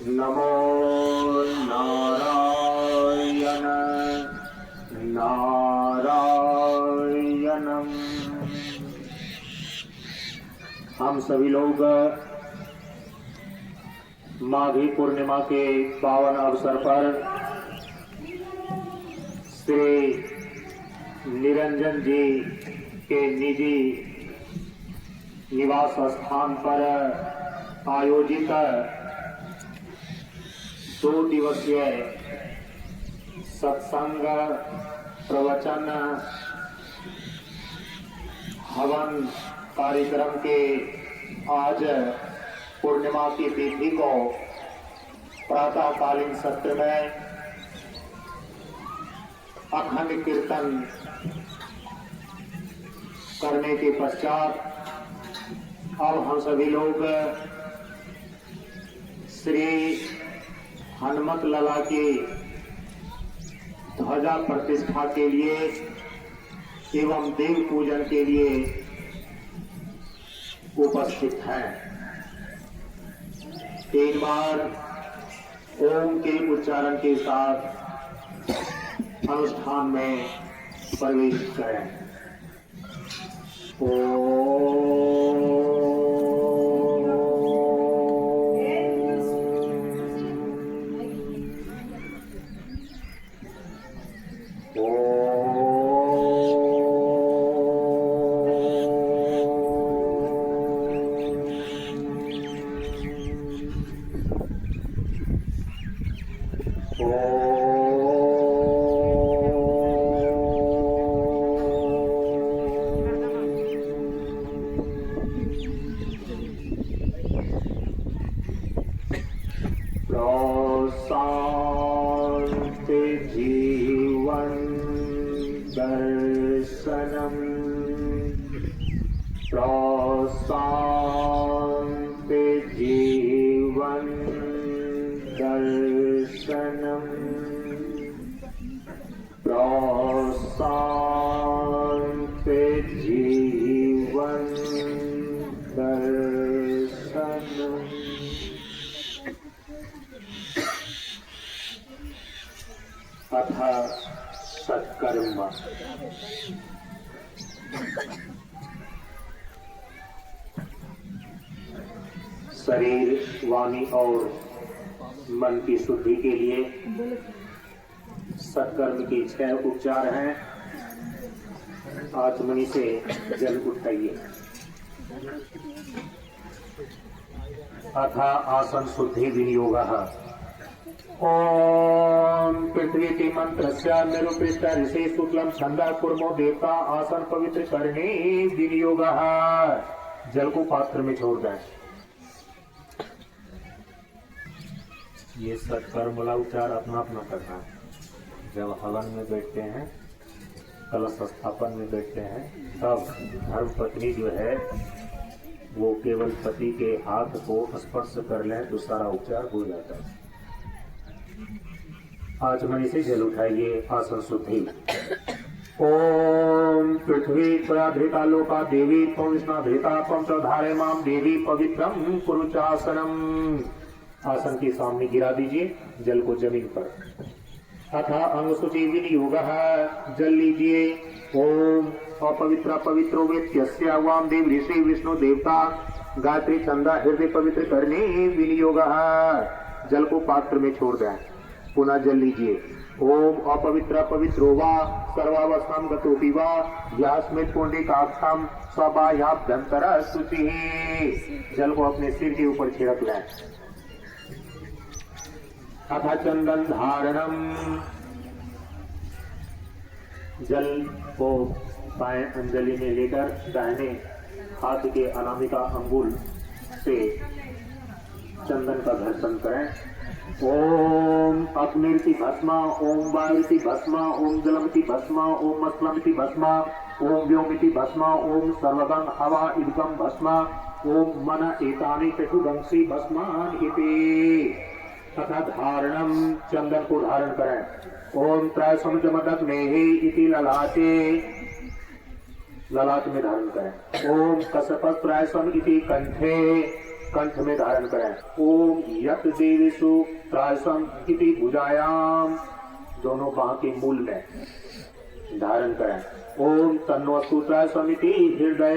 नमो नारायण नारायणम। हम सभी लोग माघी पूर्णिमा के पावन अवसर पर श्री निरंजन जी के निजी निवास स्थान पर आयोजित 2 दिवसीय सत्संग प्रवचन हवन कार्यक्रम के आज पूर्णिमा की तिथि को प्रातःकालीन सत्र में अखंड कीर्तन करने के पश्चात अब हम सभी लोग श्री हनुमत लला की ध्वजा प्रतिष्ठा के लिए एवं देव पूजन के लिए उपस्थित हैं। 3 बार ओम के उच्चारण के साथ अनुष्ठान में प्रवेश करें। शांति जीवन दर्शनम शांति जीवन दर्शनम शांति जीवन दर्शनम। अथ सत्कर्म। शरीर, वाणी और मन की शुद्धि के लिए सत्कर्म के 6 उपचार हैं। आत्मनि से जल उठाइए। अथ आसन शुद्धि विनियोगः। ओम पृथ्वी मंत्रस्य निरुपृष्ट ऋषि शुक्लम छंदा कुर्मो देवता आसन पवित्र करने विनियोगः। जल को पात्र में छोड़ दें। ये सत्कर्म वाला उपचार अपना अपना करना है। जब हवन में बैठते हैं, कलश स्थापन में बैठते हैं, तब धर्म पत्नी जो है वो केवल पति के हाथ को स्पर्श कर लें तो सारा उपचार हो जाता है। आचमनी से जल उठाइए। आसन शुद्धि। ओम पृथ्वी त्वयाधृता लोका देवी त्वं विष्णाधृता त्वं च धारे माम देवी पवित्रम कुरुचासनम। आसन के सामने गिरा दीजिए जल को जमीन पर। अथ अंग शुचि विनियोगः। जल लीजिए। ओम अपवित्र पवित्रो वेत्यस्य वाम देव ऋषि विष्णु देवता गायत्री चंदा हृदय पवित्र करने विनियोगः। जल को पात्र में छोड़ दें। पुनः जल लीजिए। ओम अपवित्र पवित्रो वा सर्वावस्थां गतोपि वा यास्मिन् पुंडरीकाक्षं स्वबाह्याभ्यंतर शुचिः। जल को अपने सिर के ऊपर छिड़क लें। अथ चंदन धारणम। जल को बाएं अंजलि में लेकर दाहिने हाथ के अनामिका अंगुल से चंदन का घर्षण करें। ओम अग्निर्ति भस्मा, ओम वायुति भस्मा, ओम जलमिति भस्मा, ओम मस्लमिति भस्मा, ओम व्योमिति भस्मा, ओम सर्वगं हवा इदगं भस्मा, ओम मन एतानि चतुर्दंसी भस्मान इति। तथा धारणम। चंदन को धारण करें। ओम त्रयसमुद्रमदग्नेहि इति ललाटे। ललाट में धारण करें। ओम कसपत्रायसम इति कंठे। कंठ में धारण करें। ओम यत देवीसु त्रासम इति भुजायाम, दोनों बाह के मूल में धारण करें। ओम तन्वस्तु त्रासम इति हृदय।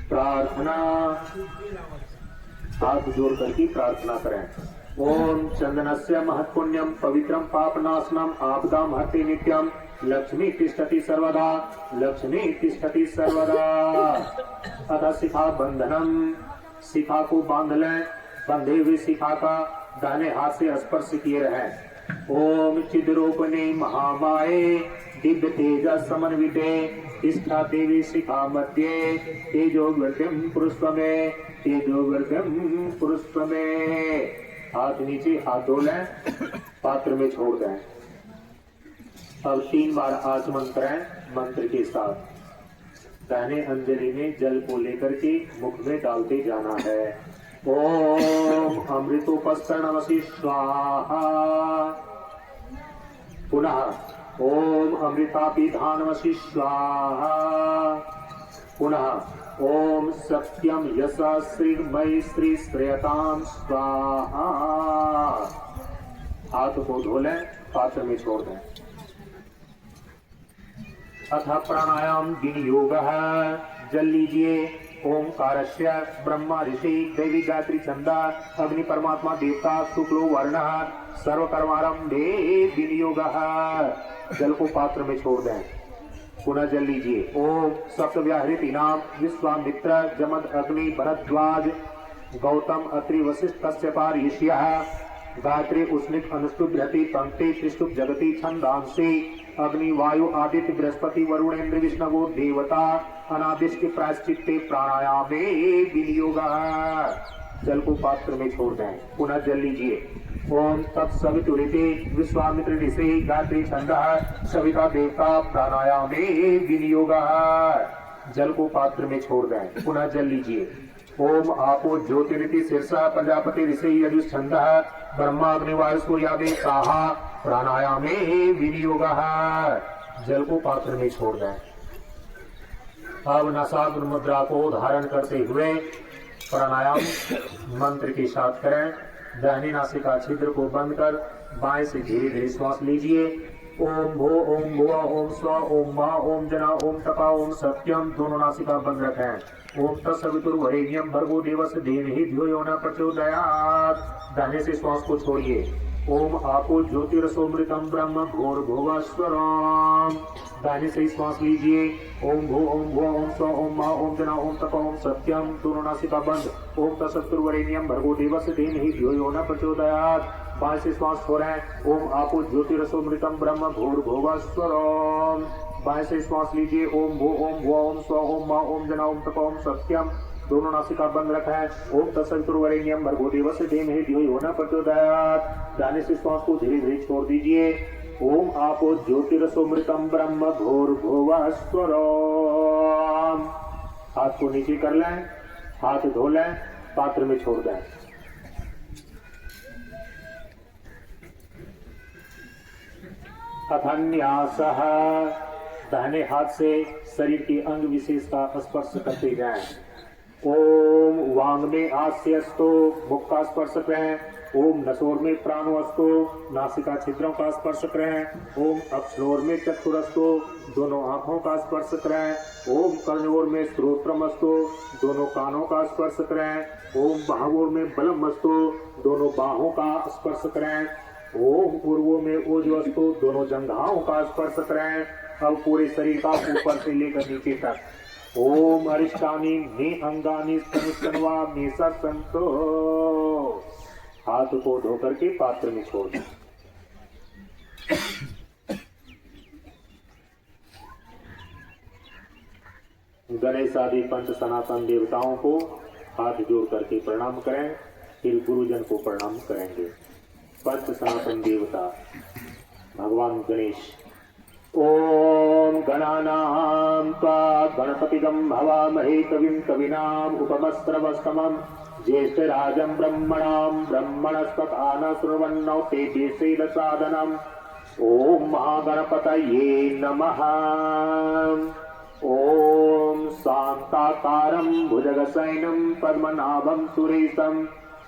प्रार्थना, हाथ जोड़ करके प्रार्थना करें। ओम चंदनस्य महत्पुण्यम पवित्रम पापनाशनम आपदाम हरति नित्यम लक्ष्मी तिष्ठति सर्वदा, लक्ष्मी तिष्ठति सर्वदा। अतः शिखा बंधनम, शिखा को बांध लें। बंधे हुए शिखा का दाहिने हाथ से स्पर्श किए रहें। ओम चिद्रूपणे महामाये दिव्य तेज समन्विते तिष्ठा देवी शिखा मध्ये तेजोवर्धम पुरुषमे, तेजोवर्धम पुरुषमे। हाथ नीचे, हाथ धो लें, पात्र में छोड़ दें। अब 3 बार आचमन करें मंत्र के साथ। दाहिने अंजलि में जल को लेकर के मुख में डालते जाना है। ओम अमृतोपस्तरणमसि स्वाहा। पुनः ओम अमृतापिधानमसि स्वाहा। पुनः ओम सत्यम यशा श्रीमयी श्री श्रेयताम स्वाहा। हाथ को धो लें, पात्र में छोड़ दें। अथ प्राणायाम विनियोग, जल लीजिए। ओंकारस्य ब्रह्मा ऋषि देवी गायत्री छंदा अग्नि परमात्मा देवता शुक्लो वर्ण सर्वकर्मारंभे विनियोग। जल को पात्र में छोड़ दें। पुनः जल लीजिए। ओम सप्तव्याहृति नाम विश्वामित्र जमद अग्नि भरद्वाज गौतम अत्रि वशिष्ठ कश्यपा ऋषियः गायत्री उष्णिक अनुष्टुप बृहति पंक्ति त्रिष्टुप जगति छंदांसी अग्नि वायु आदित्य बृहस्पति वरुणेन्द्र विष्णवो देवता अनादिष्ट प्रायश्चित्ते प्राणायामे विनियोग। जल को पात्र में छोड़ दें। पुनः जल लीजिए। ओम तत्सवितुरिते विश्वामित्र ऋषि गायत्री छंदः सविता देवता प्राणायामे विनियोग। जल को पात्र में छोड़ दें। पुनः जल लीजिए। ओम आपो ज्योतिरिति शीर्षा प्रजापति ऋषि यजुष्छंदः ब्रह्मा अग्निवायु सूर्यादि साहा प्राणायामे विनियोग। जल को पात्र में छोड़ दें। अब नासाग्र मुद्रा को धारण करते हुए प्राणायाम मंत्र के साथ करें। दाहिनी नासिका छिद्र को बंद कर बाएं से धीरे धीरे श्वास लीजिए। ओम भो ओम भुवा ओम स्व ओम मा ओम जना ओम तपा ओम सत्यम, दोनों नासिका बंद रखें। ओम तत्सवितुर्वरेण्यम भर्गो देवस्य धीमहि धियो यो न प्रचोदयात्। दाहिने से श्वास को छोड़िए। ओम आपो ज्योतिरसोमृतम ब्रह्म घोर भोगास्वरम। दाहिने से श्वास लीजिए। ओम भो ओम भुवा ओम स्व ओम मा ओम जना ओम तपा ओम सत्यम, दोनों नासिका बंद। ओम तत्सवितुर्वरेण्यम भर्गो देवस्य धीमहि धियो यो न प्रचोदयात्। बाएं से श्वास छोड़ें। ओम आपो ज्योतिरसोमृतम ब्रह्म घोर भोगास्वरम। बाएं से श्वास लीजिए। ओम भो ओम भुवा ओम स्व ओम मा ओम जना ओम तपा ओम सत्यम, दोनों नासिका बंद रखें। ओम तत्सवितुर्वरेण्यम भर्गो देवस्य धीमहि धियो यो न प्रचोदयात्। दाहिने से श्वास को धीरे धीरे छोड़ दीजिए। ओम आपो ज्योतिरसोमृतम ब्रह्म घोर भोगास्वरम। हाथ को नीचे कर लें, हाथ धो लें, पात्र में छोड़ दें। अथन्यासः, दाहिने हाथ से शरीर के अंग विशेष का स्पर्श करते जाएं। ओम वांग में आस्यस्तो, मुख का स्पर्श करें। ओम नसोर में प्राणोस्तो, नासिका छिद्रों का स्पर्श करें। ओम अपश्लोर में चक्षुरस्तो, दोनों आंखों का स्पर्श करें। ओम कर्णोर में श्रोत्रमस्तो, दोनों कानों का स्पर्श करें। ओम बाहोर में बलमस्तो, दोनों बाहों का स्पर्श करें। ओम पूर्वों में ओजवस्तो, दोनों जंघाओं का स्पर्श करें। अब पूरे शरीर का ऊपर से लेकर नीचे तक। ओम अरिष्टानी में अंगानी स्तनुस्तनवा में संतो। हाथ को धो करके पात्र में छोड़ दें। गणेश आदि पंच सनातन देवताओं को हाथ जोड़ करके प्रणाम करें। फिर गुरुजन को प्रणाम करेंगे। पंच सनातन देवता भगवान गणेश। ओम गणानां त्वा गणपतिगं भवामहे कविं कवीनाम् उपमस्रवस्तमं ज्येष्ठराजं ब्रह्मणां ब्रह्मणस्पदान शृण्वन्नो तेजसेन सादनम्। ओम महागणपतये नमः। ओम शांताकारं भुजगशयनं पद्मनाभं सुरेशं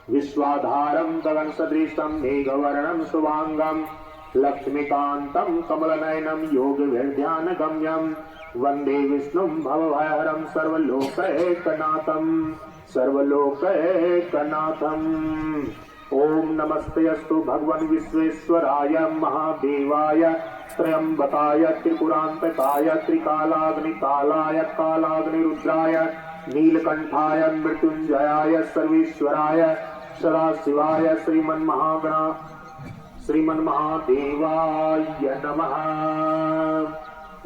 विश्वाधारं गगनसदृशं मेघवर्णं शुभांगं लक्ष्मीकान्तं कमलनयनं योगविद्यानगम्यं वंदे विष्णुं भवभयहरं सर्वलोकैकनाथं। ओम नमस्तेऽस्तु भगवन् विश्वेश्वराय महादेवाय त्र्यंबकाय त्रिपुरांतकाय त्रिकालाग्निकालाय कालाग्निरुद्राय नीलकंठाय मृत्युंजयाय सर्वेश्वराय सदाशिवाय श्रीमन्महादेवाय नमः।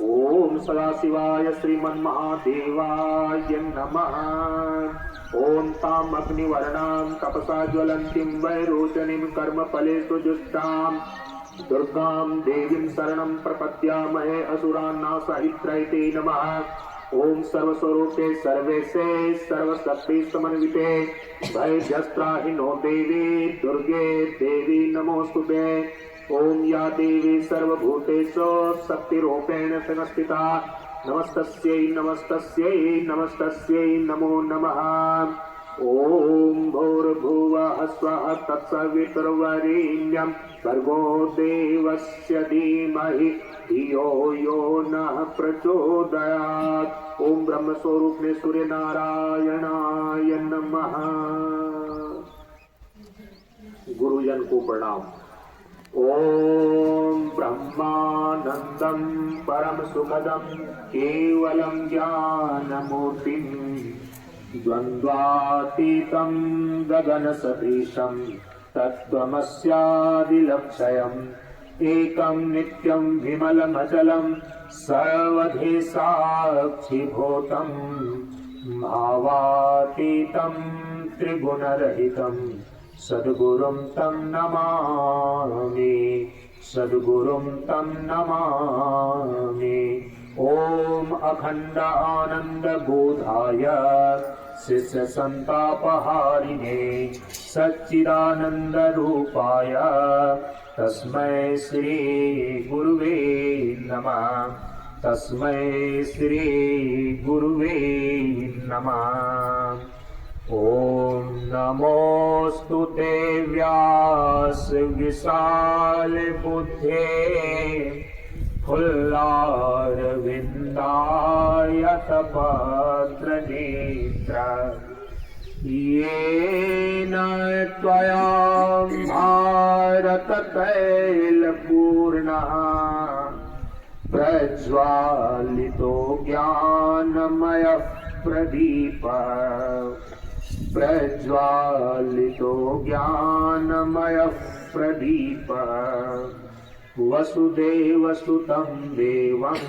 ओम सदाशिवाय श्रीमन्महादेवाय नमः। ओम ताम अग्निवर्णां तपसा ज्वलन्तीं वैरोचनीं कर्मफलेषु जुष्टां दुर्गां देवीं शरणं प्रपद्यामहे असुरान्नाशहित्यै नमः। ओम सर्वस्वरूपे सर्वेशे सर्वशक्ति समन्विते भयजस्त्राहिनो देवी दुर्गे देवी नमोस्तुते। ओम या देवी सर्वभूतेषु शक्तिरूपेण संस्थिता नमस्तस्यै नमस्तस्यै नमस्तस्यै नमो नमः। ओम भूर्भुवः स्वः तत्सवितुर्वरेण्यं भर्गो देवस्य धीमहि धियो यो नः प्रचोदयात्। ओम ब्रह्म स्वरूप में सूर्य नारायणाय नमः। गुरुजन को प्रणाम। ओम ब्रह्मानंदं परम सुखदं केवलं ज्ञानमूर्तिं द्वन्द्वातीतं गगनसदृशं तत्त्वमस्यादिलक्ष्यम् एकं नित्यं विमलमचलं सर्वधि साक्षिभूतं भावातीतं त्रिगुणरहितं सद्गुरुं तं नमामि सद्गुरुं तं नमामि। ओम अखंड आनंद बोधाय शिष्य संतापहारिणे सच्चिदानंद रूपाय तस्मै श्री गुरुवे नमः तस्मै श्री गुरुवे नमः। ओम नमोस्तु ते व्यास विशाल बुद्धे फुल्लारविन्दाय तपत्र नेत्र येन त्वया भारततैलपूर्णः प्रज्वालितो ज्ञानमयः प्रदीपः प्रज्वालितो ज्ञानमयः प्रदीपः वसुदेवसुतं देवं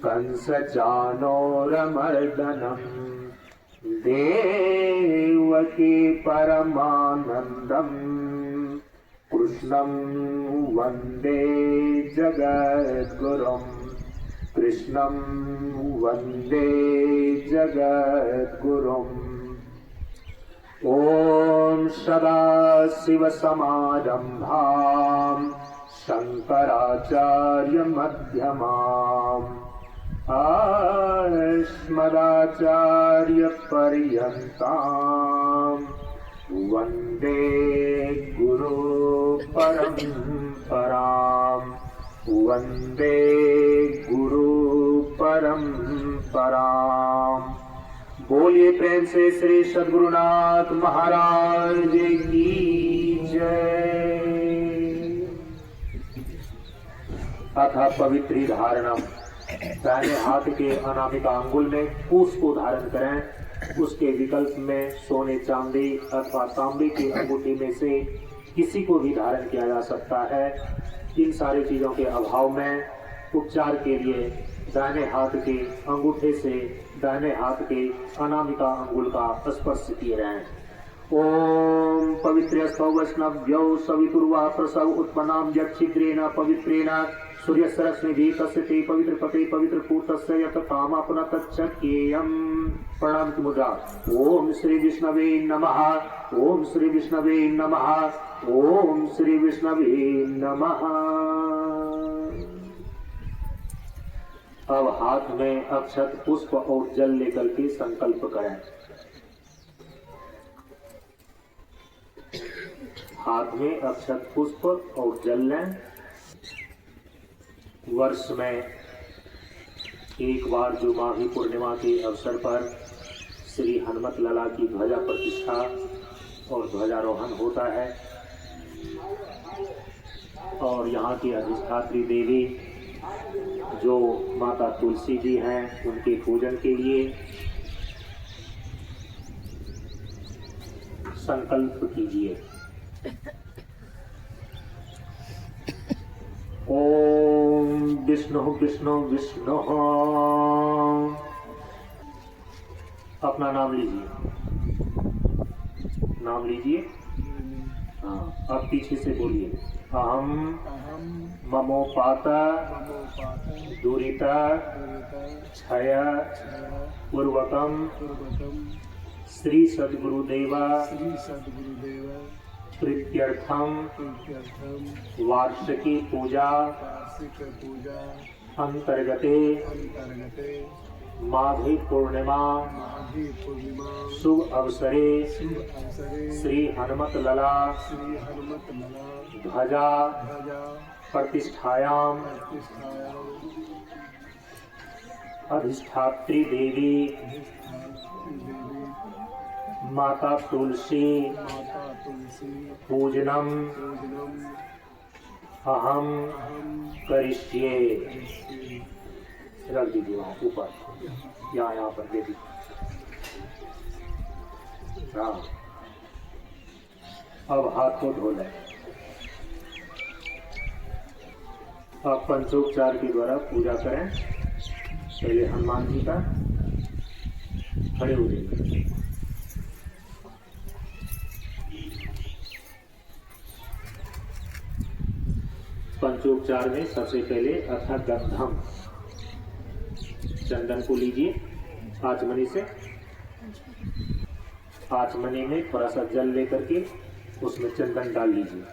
कंसचाणूरमर्दनम् देवकी परमानन्दम् कृष्णं वन्दे जगद्गुरुम् कृष्णं वन्दे जगद्गुरुम्। ॐ सदाशिवसमारम्भां शङ्कराचार्यमध्यमाम् अस्मदाचार्यपर्यन्तां वन्दे गुरुपरम्परां वन्दे गुरुपरम्पराम्। बोलिए प्रेम से श्री सद्गुरुनाथ महाराज की जय। अथ पवित्री धारणम। दाहिने हाथ के अनामिका अंगुल में कुश को धारण करें। उसके विकल्प में सोने चांदी अथवा तांबे की अंगूठी में से किसी को भी धारण किया जा सकता है। इन सारी चीजों के अभाव में उपचार के लिए दाहिने हाथ के अंगूठे से दाहिने हाथ के अनामिका अंगुल का स्पर्श किए रहें। ओम पवित्रस्तौ वैष्णव्यौ सवितुर्वा प्रसव उत्पन्नां यच्छिद्रेण पवित्रेण सूर्यसरस्निधि तस्य ते पवित्र पते पवित्र पूतस्य यत कामा पुनः तच्छक्येयम्। प्रणाम की मुद्रा। ओम श्री विष्णवे नमः ओम श्री विष्णवे नमः ओम श्री विष्णवे नमः। अब हाथ में अक्षत पुष्प और जल लेकर के संकल्प करें। हाथ में अक्षत पुष्प और जल लें। वर्ष में एक बार जो माघी पूर्णिमा के अवसर पर श्री हनुमत लला की ध्वजा प्रतिष्ठा और ध्वजारोहण होता है और यहाँ की अधिष्ठात्री देवी जो माता तुलसी जी हैं उनके पूजन के लिए संकल्प कीजिए। ओम विष्णु विष्णु विष्णु। अपना नाम लीजिए, नाम लीजिए। हाँ, अब पीछे से बोलिए। अहम ममोपात दुरिता क्षय पूर्वकम श्री सद्गुरुदेवा प्रीत्यर्थम वार्षिकी पूजा अंतर्गते माघी पूर्णिमा शुभ अवसरे श्री हनुमत लला ध्वजा प्रतिष्ठायाम अधिष्ठात्री देवी माता तुलसी पूजनम अहम करिष्ये। रख दीजिए वहाँ ऊपर, यहाँ पर दे दीजिए। हाँ, अब हाथ को धो लें। अब पंचोपचार के द्वारा पूजा करें। पहले हनुमान जी का खड़े हो जाइए। पंचोपचार में सबसे पहले अथा गंधम चंदन को लीजिए आचमनी से। आचमनी में थोड़ा सा जल लेकर के उसमें चंदन डाल लीजिए।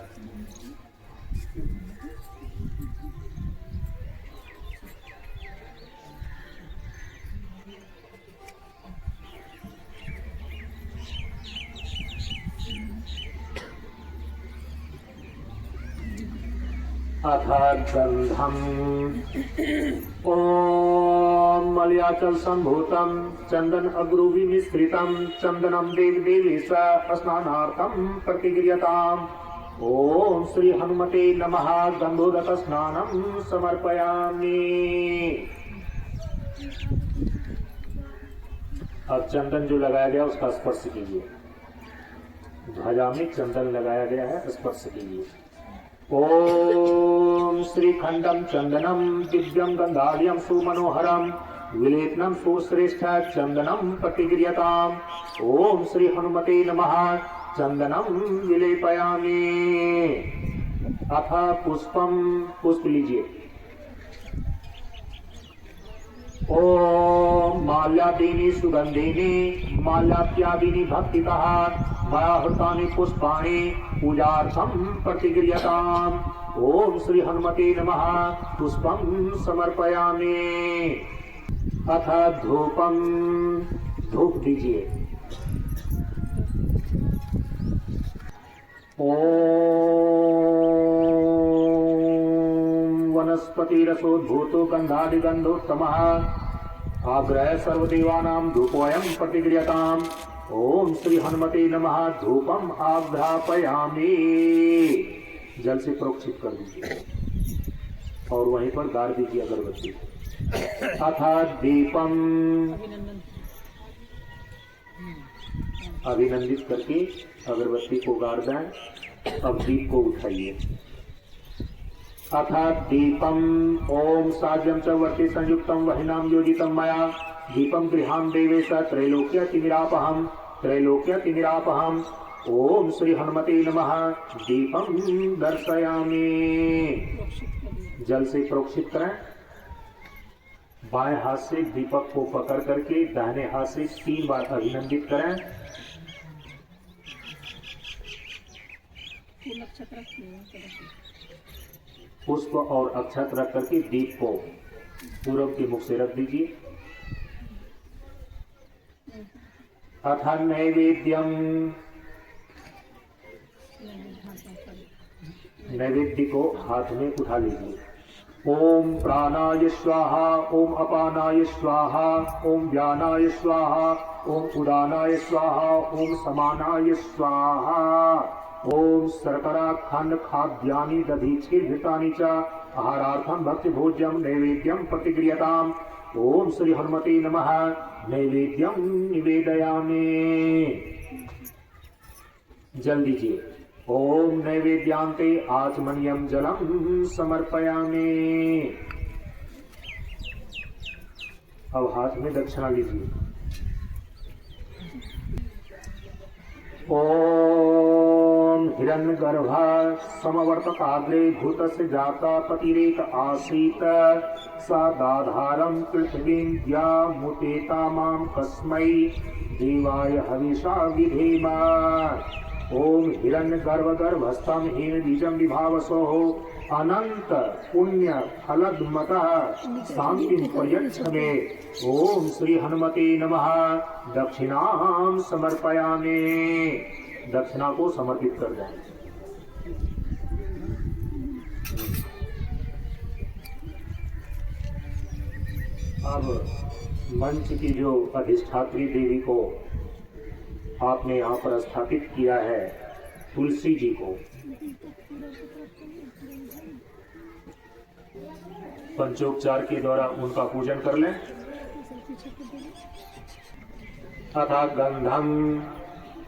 अथगंधम ओम मलयाचल संभूतम चंदन अग्रूवि मिश्रितम चंदनम देव देवेश स्नानार्थम प्रतिगृह्यताम्। ओम श्री हनुमते नमः गंधोदक स्नानम समर्पयामि। अब चंदन जो लगाया गया उसका स्पर्श कीजिए। ध्वजा में चंदन लगाया गया है, स्पर्श कीजिए। ओम श्रीखंडम चंदनम दिव्यम गंधाढ्यम सुमनोहरम विलेपनम सुश्रेष्ठ चंदनम प्रतिगृह्यताम्। ओम श्री हनुमते नमः चंदनम विलेपयामि। अथ पुष्पम पुष्प लीजिए। ओम माल्यादीनि सुगंधीनि माल्यात्यादीनि भक्तितः मया हृतानि पुष्पाणि पूजार्थं प्रतिगृह्यताम्। ओम श्री हनुमते नमः पुष्पं समर्पयामि। अथ धूपम धूप दीजिए। ओम वनस्पति रसोद्भूतो गंधादिगंधोत्तमः आग्रह सर्वदेवानां धूपोऽयं प्रतिगृह्यताम्। ओम श्री हनुमते नमः धूपम आघ्रापयामि। जल से प्रोक्षित कर दीजिए और वहीं पर गाड़ दीजिए अगरबत्ती। अथा दीपम अभिनंदित करके अगरबत्ती को गाड़ दें। अब दीप को उठाइए। अथा दीपम ओम साज्यम च वर्ति संयुक्तम वहिनाम योजितम मया दीपम गृहाम देवेश त्रैलोक्यतिमिरापहम त्रैलोक्यतिमिरापहम। ओम श्री हनुमते नमः दीपम दर्शयामि। जल से प्रोक्षित करें। बाएं हाथ से दीपक को पकड़ करके दाहिने हाथ से 3 बार अभिनंदित करें। पुष्प और अक्षत रख करके दीप को पूर्व के मुख से रख दीजिए। अथ नैवेद्यम, नैवेद्य को हाथ में उठा लीजिए। ओम प्राणाय स्वाहा, ओम अपानाय स्वाहा, ओम व्यानाय स्वाहा, ओम उदानाय स्वाहा, ओम समानाय स्वाहा। ओम शर्करा खंड खाद्यानि दधीचीर्घृतानि च आहारार्थम भक्ति भोज्यम नैवेद्यम प्रतिक्रियताम। ओम श्री हनुमते नमः। नैवेद्यम निवेदयामि। जल दीजिए। ओम नैवेद्यांते आचमनीयम जलम समर्पयामि। अब हाथ में दक्षिणा लीजिए। ओम हिरण्यगर्भ समवर्तकाग्रे भूतस्य जाता पतिरेक आसीत सा दाधारम पृथ्वीं द्यामुतेता मां कस्मै देवाय हविषा विधेम। ओम हिरण्यगर्भस्थं हीन बीजं विभावसो अनंत पुण्य फलदमतः शांतिं पर्यच्छ मे। ओम श्री हनुमते नमः। दक्षिणां समर्पयामि। दक्षिणा को समर्पित कर दें। अब मंच की जो अधिष्ठात्री देवी को आपने यहाँ पर स्थापित किया है, तुलसी जी को पंचोपचार के द्वारा उनका पूजन कर लें। अथा गंधम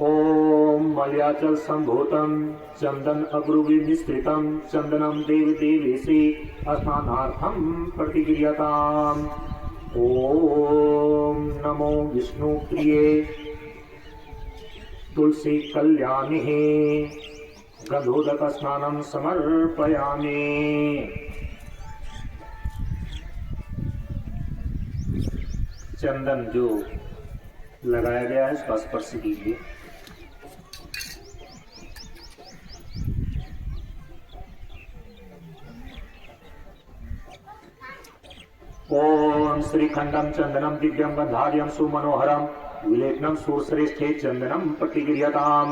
ओम मल्याचल संभूतम चंदन अग्रुवि मिश्रितम चंदनम देव देवेशि स्नानार्थम प्रतिक्रियताम। ओम नमो विष्णु प्रिये तुलसी कल्याणी गंधोदक स्नानम समर्पयामि। चंदन जो लगाया गया है उसका स्पर्श कीजिए। ओम श्रीखंडम चंदनम दिव्यम गंधार्यम सुमनोहरम विलेपनम सुरश्रेष्ठे चंदनम प्रतिक्रियताम।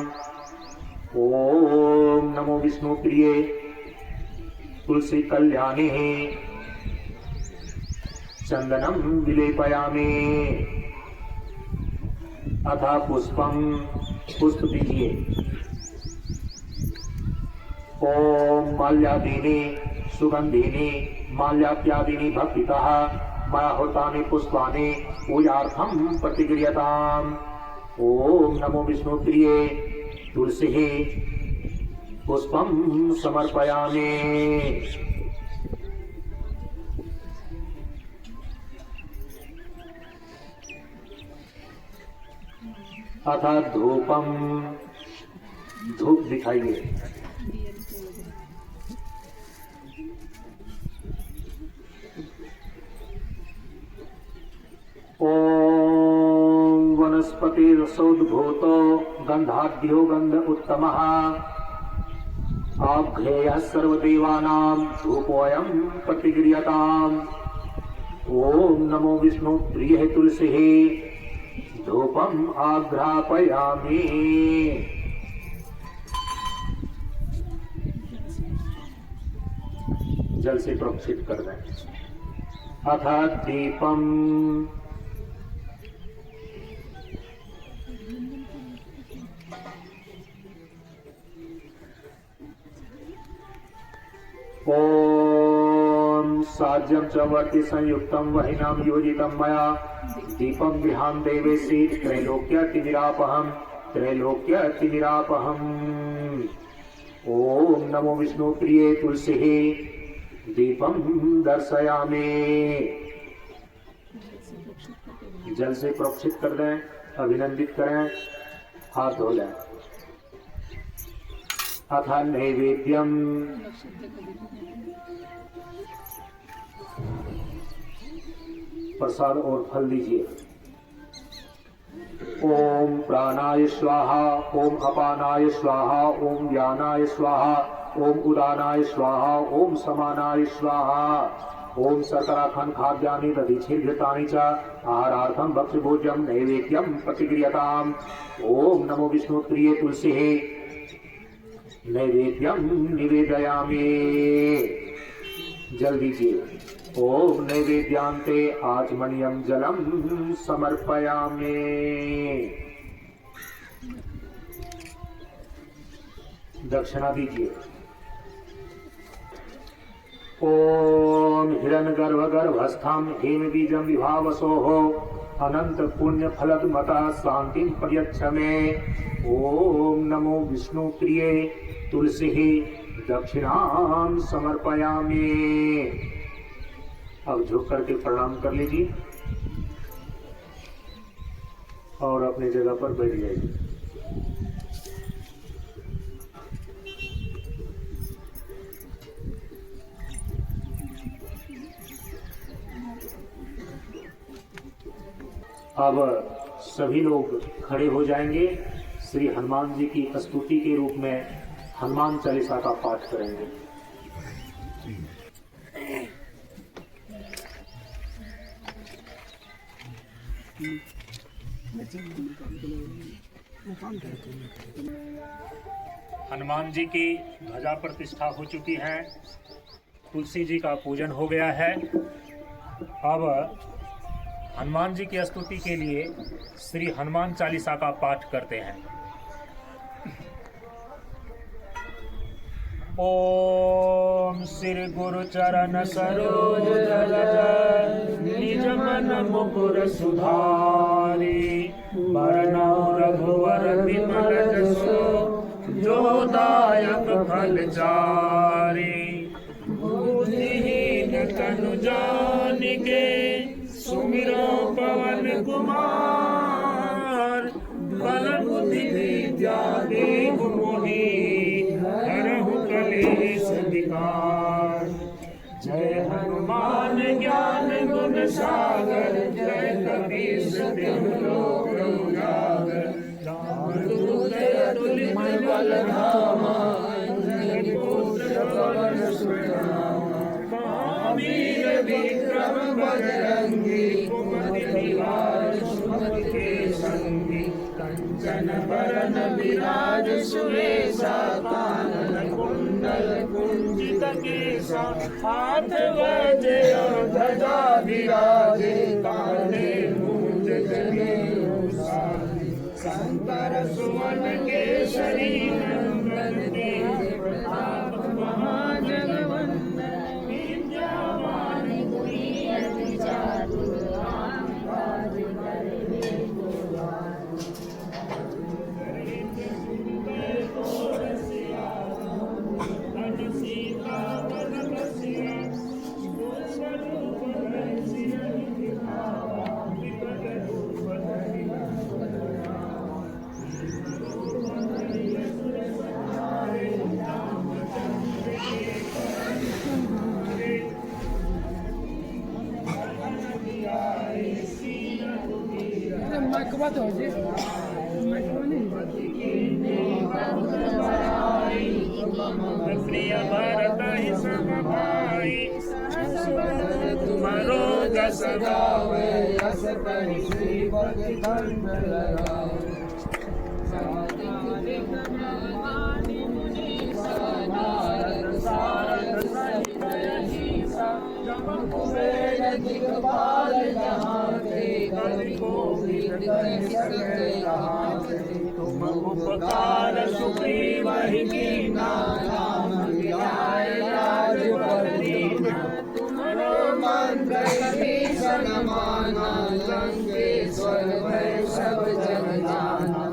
ओम नमो विष्णु प्रिये तुलसी कल्याणी चंदनम विलेपयामि। अथा पुष्पम, पुष्प दीजिए। ओम माल्यादीनि सुगंधीनि माल्यात्यादीनि भक्तितः मया होतानि पुष्पाणि पूजार्थम प्रतिक्रियताम। ओम नमो विष्णु प्रिये तुलसी पुष्पम समर्पयामि। अथा धूपम, धूप दिखाइए। ओम वनस्पतिरसोद्भूतो गंधाढ्यो गंध उत्तमः आघ्रेयः सर्वदेवानां धूपोऽयं प्रतिक्रियताम्। ओम नमो विष्णु प्रिय तुलसी धूपम आघ्रापयामि। जल से प्रोक्षित कर दें। अथा दीपम, ओम साज्यम च वर्ति संयुक्तम वहिनाम योजितम मया दीपम विहाम देवेशी त्रैलोक्य तिमिरापहम त्रैलोक्य तिमिरापहम। ओम नमो विष्णु प्रिये तुलसी दीपम दर्शयामि। जल से प्रोक्षित कर दें, अभिनंदित करें, हाथ धो लें। अथा नैवेद्यम, प्रसाद और फल दीजिए। ओम प्राणाय स्वाहा, ओम अपानाय स्वाहा, ओम व्यानाय स्वाहा, ओम उदानाय स्वाहा, ओम समानाय स्वाहा। ओम शर्कराखंड खाद्यानि दधिक्षीर्घृतानि च आहारार्थं भक्ष्यभोज्यं नैवेद्यं प्रतिगृह्यताम्। ओम नमो विष्णुप्रिये तुलसी नैवेद्यं निवेदयामि। जल दीजिए। ओम नैवेद्यांते आचमनीयं जलम समर्पयामि। दक्षिणा दीजिए। ओम हिरण्यगर्भगर्भस्थं हेमबीजं विभावसोः अनंत पुण्य फलद मता शांति प्रयच्छ मे। ओम नमो विष्णु प्रिये तुलसी दक्षिणां समर्पयामि। अब झुक करके प्रणाम कर लीजिए और अपनी जगह पर बैठ जाइए। अब सभी लोग खड़े हो जाएंगे। श्री हनुमान जी की स्तुति के रूप में हनुमान चालीसा का पाठ करेंगे। हनुमान जी की ध्वजा प्रतिष्ठा हो चुकी है। तुलसी जी का पूजन हो गया है। अब हनुमान जी की स्तुति के लिए श्री हनुमान चालीसा का पाठ करते हैं। ओम श्री गुरु चरण सरोज रज निज मन मुकुर सुधारी बरनौ रघुवर विमल जसु जो दायक फल चारि। बुद्धिहीन तनु जानिके सुमिरो पवन कुमार बल बुद्धि विद्या देहु मोहि हरहु कलेश विकार। जय हनुमान ज्ञान गुण सागर जय कपीस तिहु लोक उजागर। रामदूत अतुलित बल धामा अंजनी पुत्र पवन सुत नामा। महावीर विक्रम बजरंगी कुमति निवार सुमति के संगी। कंचन बरन विराज सुवेशा कानन कुंडल कुंजित केसा। हाथ वज्र ध्वजा विराजे कांधे मूंज जनेऊ साजे। शंकर सुवन केसरी नंदन तेज प्रताप महाजगवंदन। विद्यावान गुणी अति चातुर राम काज करिबे को जान। प्रिय भरत ही सब भाई तुम्हारो जस गावे। यस कहि श्रीपति कंठ लगावे। नारद सारद सहित अहिसा। जम कुबेर दिगपाल जहाँ ते कवि कोविद कहि सके यहाँ ते। तुम उपकार सुग्रीव ही कीना राम मिलाए राज पर दीना। तुम्हारो मंत्र विभीषण माना लंकेश्वर भय सब जग जाना।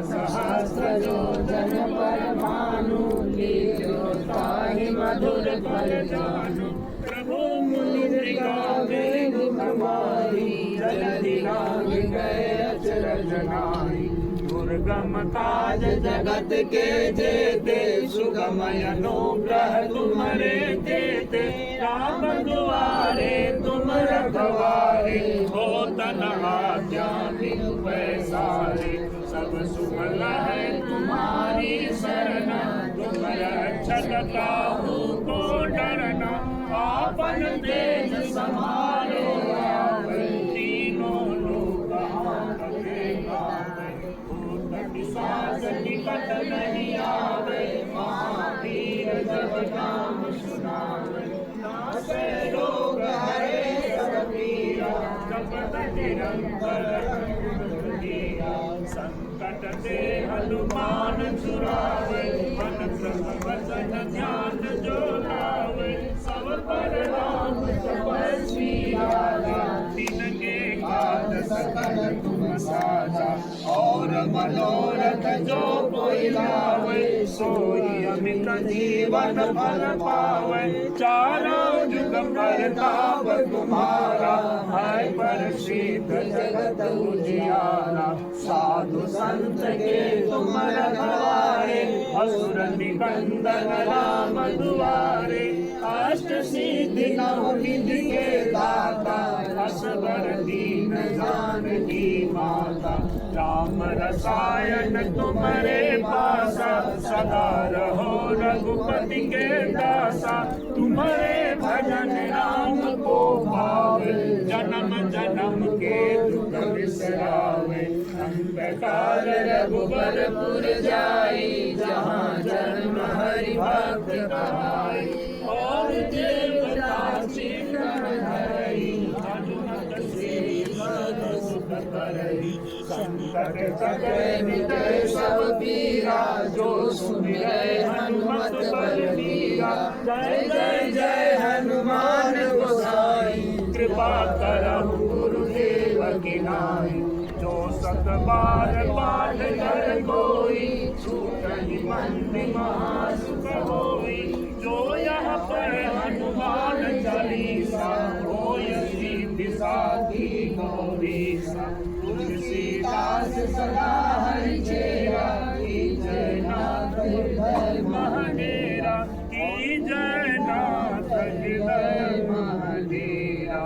सहस्र जो जन पर भानु लील्यो ताहि मधुर फल जानू। प्रभु मुनि मृगावे तुम्हारी जलधि लांघ गए अचरज नाहि। दुर्गम काज जगत के जेते सुगमय अनुग्रह तुम्हारे तेते। राम दुआरे तुम रखवारे हो तन आज्ञा बिनु पैसारे। सब सुफल है तुम्हारी शरण तुम रक्षक काहू को डरना। आपन ज्ञान तेज समारो आवे, तीनों लोग हांकते गावे, भूत पिशाच निकट नहीं आवे, महावीर जब नाम सुनावे, नासे रोग हरे सब पीरा, जपत निरंतर हनुमत वीरा, संकट ते हनुमान छुड़ावे, मन क्रम वचन ध्यान जो लावे, सब पर राम तपस्वी राजा, तिनके काज सकल तुम साजा, और मनोरथ जो कोई लावे, सोई अमित जीवन फल पावे, चारों जुग परताप तुम्हारा, है प्रसिद्ध जगत उजियारा, साधु संत के तुम रखवारे, असुर निकंदन राम दुआरे, अष्ट सिद्धि नौ निधि के दाता, असबर दीन जानकी माता, राम रसायन तुम्हारे पासा, सदा रहो रघुपति के दासा, तुम्हारे भजन राम को पावे, जन्म जन्म के दुख बिसरावे, अंतकाल रघुबरपुर जाई, जहाँ जन्म हरि भक्त कहाई, और देवता चित्तन धरई, हनुमत से सर्व सुख करई, संकट कटे मिटे सब पीरा, जो सुमिरै हनुमत बलबीरा, जय जय जय हनुमान गोसाई, कृपा करहु गुरुदेव की नाई, जो सत बार पाठ कर कोई, छूटहि मंदिर महासुख होई, जो यहाँ पर हनुमान चालीसा, होय सिद्धि साखी गौरीसा, तुलसीदास सदा हरि चेरा, की जय नाथ हृदय महाडेरा, की जय नाथ हृदय महाडेरा,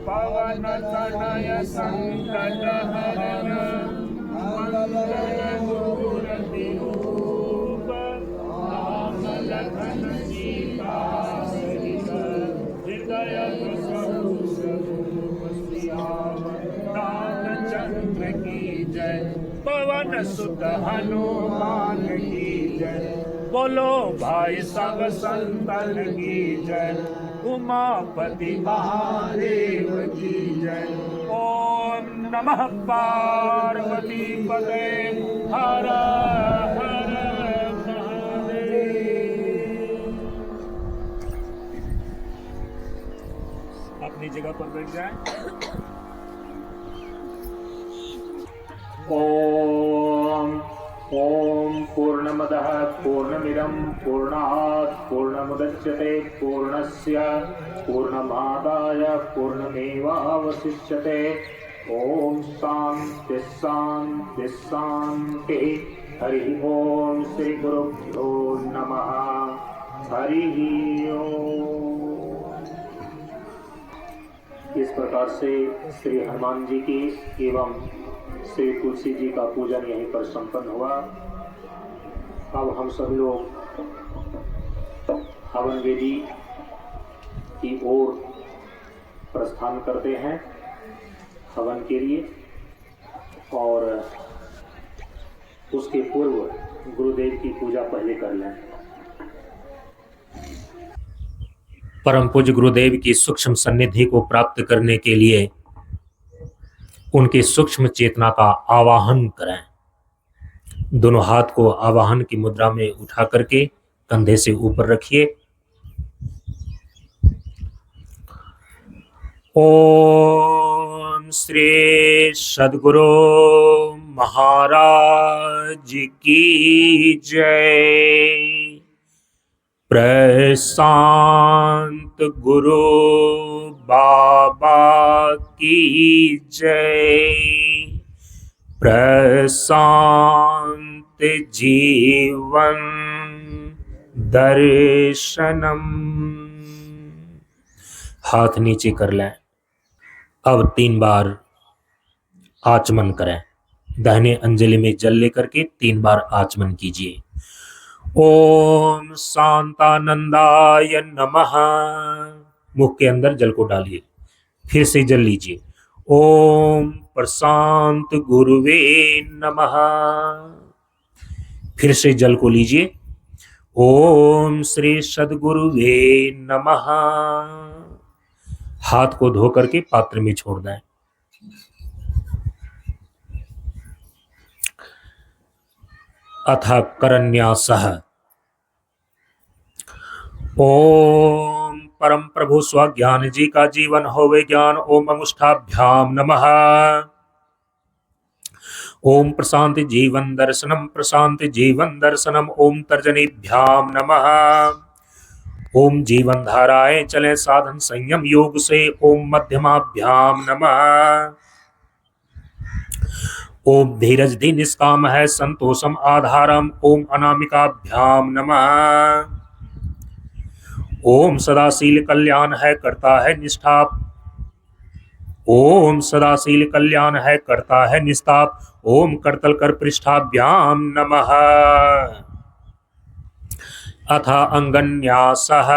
पवन तनय संकट हरण, मंगल मूर्ति रूप, राम लखन सीता सहित, हृदय बसहु रघुकुल सियावर, रामचंद्र की जय, पवन सुत हनुमान की जय, बोलो भाई सब संतन की जय, उमापति महादेव की जय, ओम नमः पार्वती पते, हर हर महादेव। अपनी जगह पर बैठ जाए। ओम ओम पूर्णमदः पूर्णमिदं पूर्णात् पूर्णमुदच्यते, पूर्णस्य पूर्णमादाय पूर्णमेवावशिष्यते, ओम शांति शांति शांति। हरि ओम श्री गुरुभ्यो नमः। हरि ओम। इस प्रकार से श्री हनुमान जी की एवं श्री तुलसी जी का पूजन यहीं पर संपन्न हुआ। अब हम सब लोग हवन वेदी की ओर प्रस्थान करते हैं हवन के लिए, और उसके पूर्व गुरुदेव की पूजा पहले कर लें। परम पूज्य गुरुदेव की सूक्ष्म सन्निधि को प्राप्त करने के लिए उनकी सूक्ष्म चेतना का आवाहन करें। दोनों हाथ को आवाहन की मुद्रा में उठा करके कंधे से ऊपर रखिए। ओम श्री सद्गुरु महाराज की जय। प्रशांत गुरु बाबा की जय। प्रशांत जीवन दर्शनम। हाथ नीचे कर लें। अब 3 बार आचमन करें। दाहिने अंजलि में जल लेकर के 3 बार आचमन कीजिए। ओम शांतानंदाय नमः। मुख के अंदर जल को डालिए, फिर से जल लीजिए। ओम प्रशांत गुरुवे नमः। फिर से जल को लीजिए। ओम श्री सद्गुरुवे नमः। हाथ को धो करके पात्र में छोड़ दें। अथ करन्यासः। ओम परम प्रभु स्वज्ञान जी का जीवन होवे ज्ञान। ओम अंगुष्ठाभ्याम नमः। ओम प्रशांत जीवन दर्शनम, प्रशांत जीवन दर्शनम। ओम तर्जनीभ्याम नमः। ओम जीवन धाराएं चले साधन संयम योग से। ओम मध्यमाभ्याम नमः। ओम धीरज धी निष्काम है संतोषम आधारम। ओम अनामिकाभ्याम नमः। ओम सदाशील कल्याण है करता है निष्ठाप। ओम सदाशील कल्याण है करता है निस्ताप। ओम करतल कर पृष्ठाभ्याम नमः। अथ अंगन्यासः।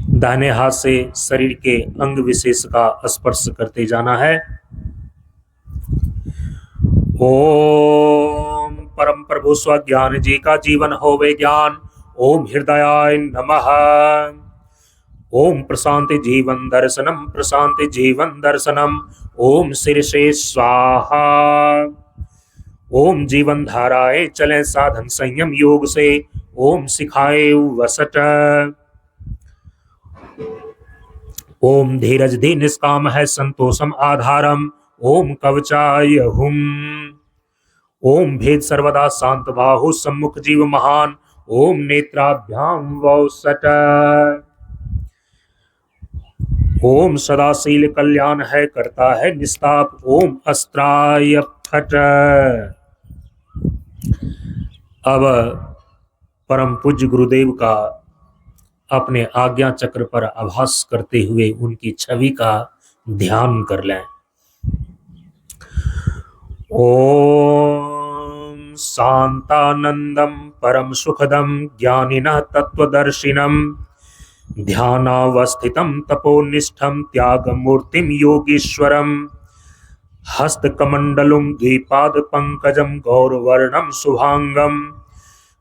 दाहिने हाथ से शरीर के अंग विशेष का स्पर्श करते जाना है। ओम परम प्रभु स्वज्ञान जी का जीवन होवे ज्ञान। ओम हृदयाय नमः। ओम प्रशांत जीवन दर्शनम, प्रशांत जीवन दर्शनम। ओम शीर्षे स्वाहा। ओम जीवन धाराएं चले साधन संयम योग से। ओम सिखाए वसट। ओम धीरज धी निष्काम है संतोषम आधारम। ओम कवचाय हुम। ओम भेद सर्वदा शांत बाहु सम्मुख जीव महान। ओम नेत्राभ्याम वसट। ओम सदाशील कल्याण है करता है निस्ताप। ओम अस्त्राय फट। अब परम पूज्य गुरुदेव का अपने आज्ञा चक्र पर आभास करते हुए उनकी छवि का ध्यान कर लें। ओम शांतानंदम परम सुखदम ज्ञानिनः तत्वदर्शिनम ध्यानावस्थितं तपोनिष्ठं त्यागमूर्तिं योगीश्वरं हस्तकमण्डलुं द्विपादपङ्कजं गौरवर्णं शुभांगं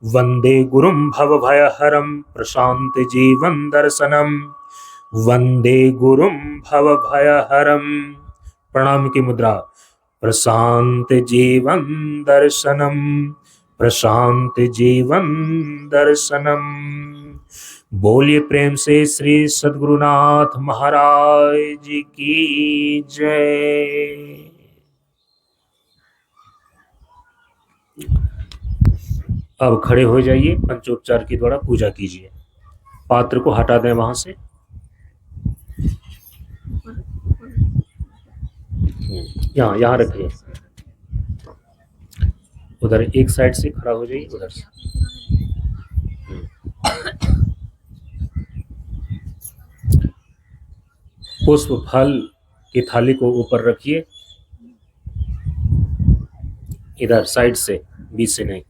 वंदे गुरुं भवभयहरं प्रशांत जीवन दर्शनम। वंदे गुरुं भवभयहरं। प्रणाम की मुद्रा। प्रशांत जीवन दर्शनम, प्रशांत जीवन दर्शनम। बोलिए प्रेम से श्री सद्गुरुनाथ महाराज जी की जय। अब खड़े हो जाइए, पंचोपचार के द्वारा पूजा कीजिए। पात्र को हटा दें वहां से। यहाँ रखिए। उधर एक साइड से खड़ा हो जाइए, उधर से। पुष्प फल की थाली को ऊपर रखिए, इधर साइड से, बीच से नहीं।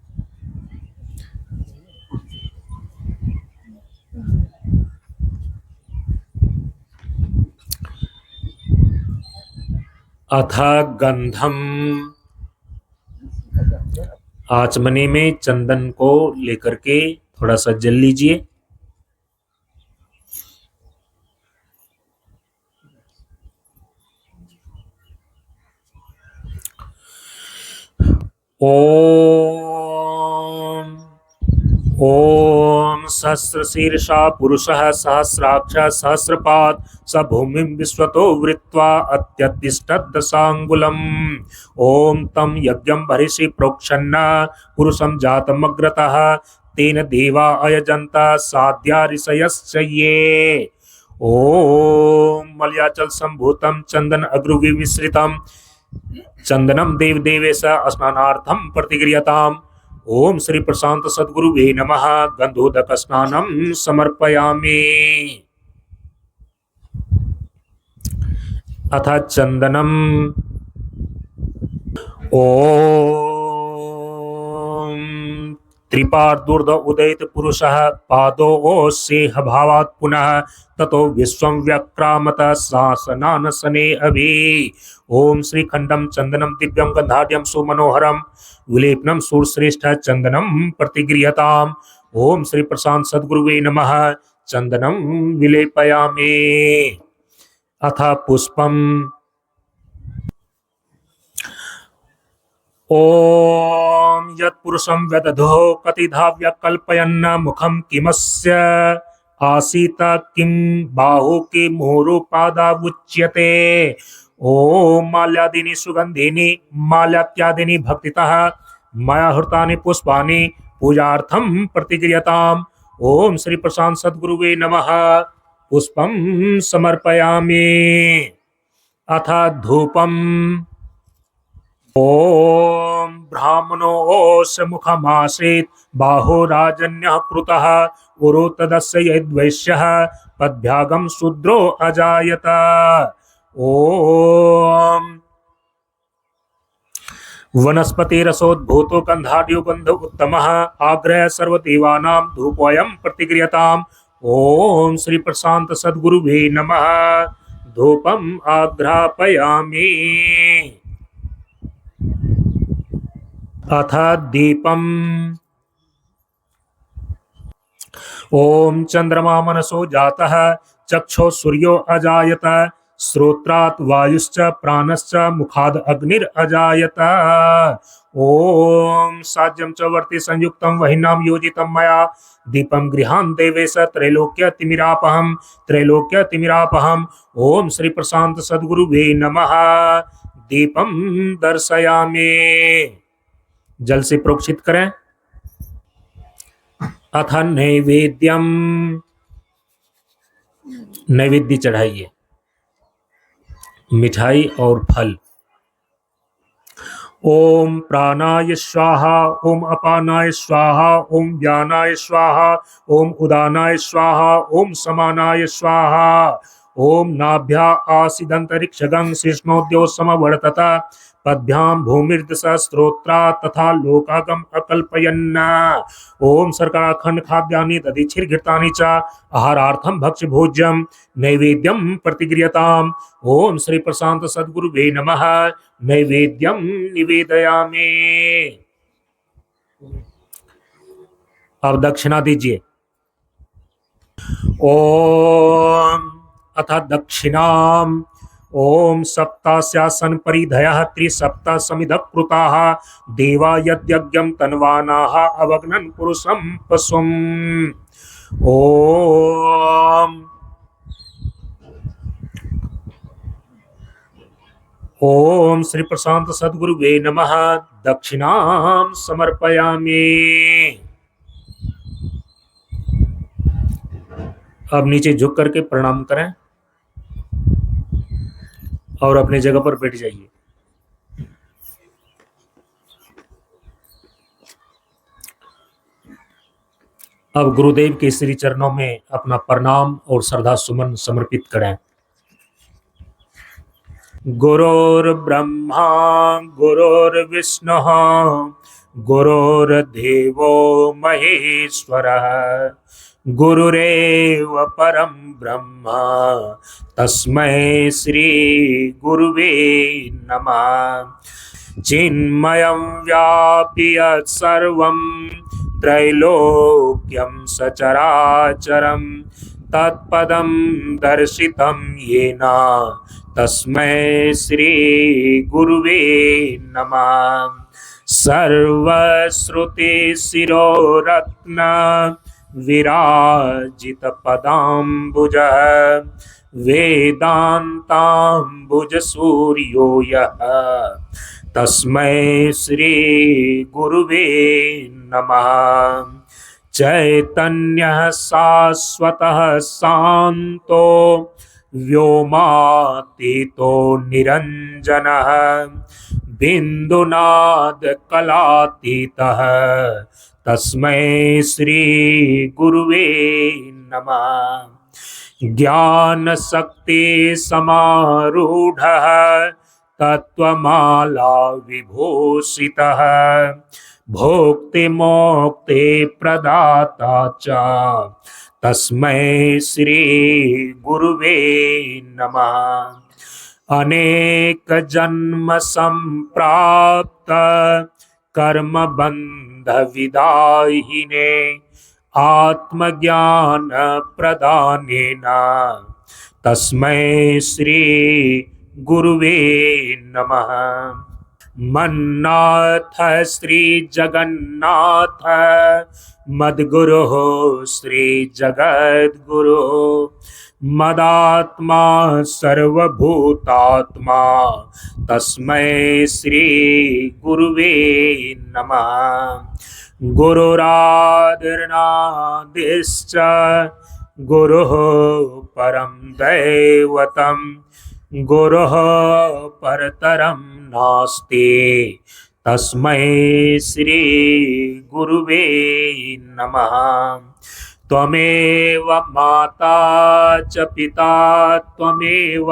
अथ गंधम। आचमनी में चंदन को लेकर के थोड़ा सा जल लीजिए। ओम सहस्रशीर्षा पुरुषः सहस्राक्ष सहस्रपाद स भूमिं विश्वतो वृत्वा अत्यतिष्ठद्दशांगुलम्। ओम तम यज्ञं बर्हिषि प्रोक्षन्न पुरुषं जातमग्रतः तेन देवा अयजन्त साध्या ऋषयश्च ये। ओम मलयाचल संभूतं चंदन अग्रुवि मिश्रितं चंदनम देव देवेश स्नानार्थम प्रतिक्रियताम्। ओम श्री प्रशांत सद्गुरुवे नमः। गंधोदक स्नानम समर्पयामि। अथ चंदनम। ओम त्रिपादुर्ध उदयित पुरुषः पादोऽस्येह भावात् पुनः ततो विश्वं व्यक्रामत शासनानसने अभि। ओम श्रीखंडम चंदनम दिव्यम गंधाढ्यम सुमनोहरम विलेपनम सूरश्रेष्ठ चंदनम प्रतिगृह्यताम्। ओम श्री प्रशांत सद्गुरुवे नमः। चंदनम विलेपयामि। अथ पुष्पम। ओम यत्पुरुषं व्यदधो कतिधा व्यकल्पयन् मुखं किमस्य आसीत किं बाहु किं मुहुरुपादावुच्यते। ओम माल्यादीनि सुगंधीनि माल्यात्यादीनि भक्तितः मया हृतानि पुष्पाणि पूजार्थं प्रतिगृह्यताम्। ओम श्री प्रशांत सद्गुरुवे नमः। पुष्पं समर्पयामि। अथ धूपम्। ओम ब्राह्मणोऽस्य मुखमासीत् बाहुराजन्यः कृतः उरु तदस्य यद्वैश्यः पद्भ्यागं शूद्रो अजायत। ओम वनस्पतिरसोद्भूतो गन्धाढ्यो गन्ध उत्तमः आग्रह सर्वदेवानां धूपोऽयं प्रतिगृह्यताम्। ओम श्री प्रशांत सद्गुरुवे नमः। धूपम् आघ्रापयामि। अथ दीपम्। ओम चंद्रमा मनसो जातः चक्षो सूर्यो अजायत श्रोत्रात् वायुश्च प्राणश्च मुखाद् अग्निरजायत। ओम साज्यं च वर्ति संयुक्तं वह्निनां योजितं मया दीपं गृहान् देवेश त्रैलोक्य तिमिरापहम्। ओम श्री प्रशांत सद्गुरुवे नमः। दीपं दर्शयामि। जल से प्रोक्षित करें। अथ नैवेद्यम। नैवेद्य चढ़ाइए मिठाई और फल। ओम प्राणाय स्वाहा ओम अपानाय स्वाहा ओम व्यानाय स्वाहा ओम उदानाय स्वाहा ओम समानाय स्वाहा। ओम नाभ्या आसीदंतरिक्षगं शिष्णोद्यो समवर्तत पद्भ्यां भूमिर्दशा स्त्रोत्रा तथा लोकागम अकल्पयन्। ओम सर्कराखंड खाद्यानि दधिक्षीर्घृतानि च आहारार्थं भक्ष्य भोज्यं नैवेद्यं प्रतिगृह्यताम्। ओम श्री प्रशांत सद्गुरुवे नमः। नैवेद्यं निवेदयामि। अब दक्षिणा दीजिए। ओम अथ दक्षिणाम्। ओम सप्तास्यासन परिधयः त्रिसप्त समिधः कृताः देवा यद्यज्ञं तन्वानाः अवग्नन् पुरुषं पशुम्। ओम श्री प्रशांत सद्गुरुवे नमः। दक्षिणां समर्पयामि। अब नीचे झुक करके प्रणाम करें और अपने जगह पर बैठ जाइए। अब गुरुदेव के श्री चरणों में अपना प्रणाम और श्रद्धा सुमन समर्पित करें। गुरुर्ब्रह्मा गुरुर्विष्णुः गुरुर्देवो महेश्वरः गुरुरेव परं ब्रह्म तस्मै श्री गुरुवे नमः। चिन्मयं व्याप्य सर्वं त्रैलोक्यं सचराचरं तत्पदं दर्शितं येन तस्मै श्री गुरुवे नमः। सर्वश्रुति शिरोरत्न विराजित पदाम्बुज वेदांताम्बुज सूर्यो यः तस्मै श्री गुरुवे नमः। चैतन्यः शाश्वतः शान्तो व्योमातीतो निरञ्जनः बिन्दुनाद कलातीतः तस्मै श्री गुरुवे नमः। ज्ञान शक्ति समारूढ़ः तत्वमाला विभूषितः भोक्ति मोक्ति प्रदाता च तस्मै श्री गुरुवे नमः। अनेक जन्म संप्राप्त कर्म बंध विदाहिने आत्मज्ञान प्रदानेन तस्मै श्री गुरुवे नमः। मन्नाथ श्री जगन्नाथ मद्गुरु श्री जगद्गुरु मदात्मा सर्वभूतात्मा तस्मै श्री गुरुवे नमः। गुरुरादिर्नादिश्च गुरुः परं दैवतं गुरुः परतरं नास्ति तस्मै श्री गुरुवे नमः। त्वमेव माता च पिता त्वमेव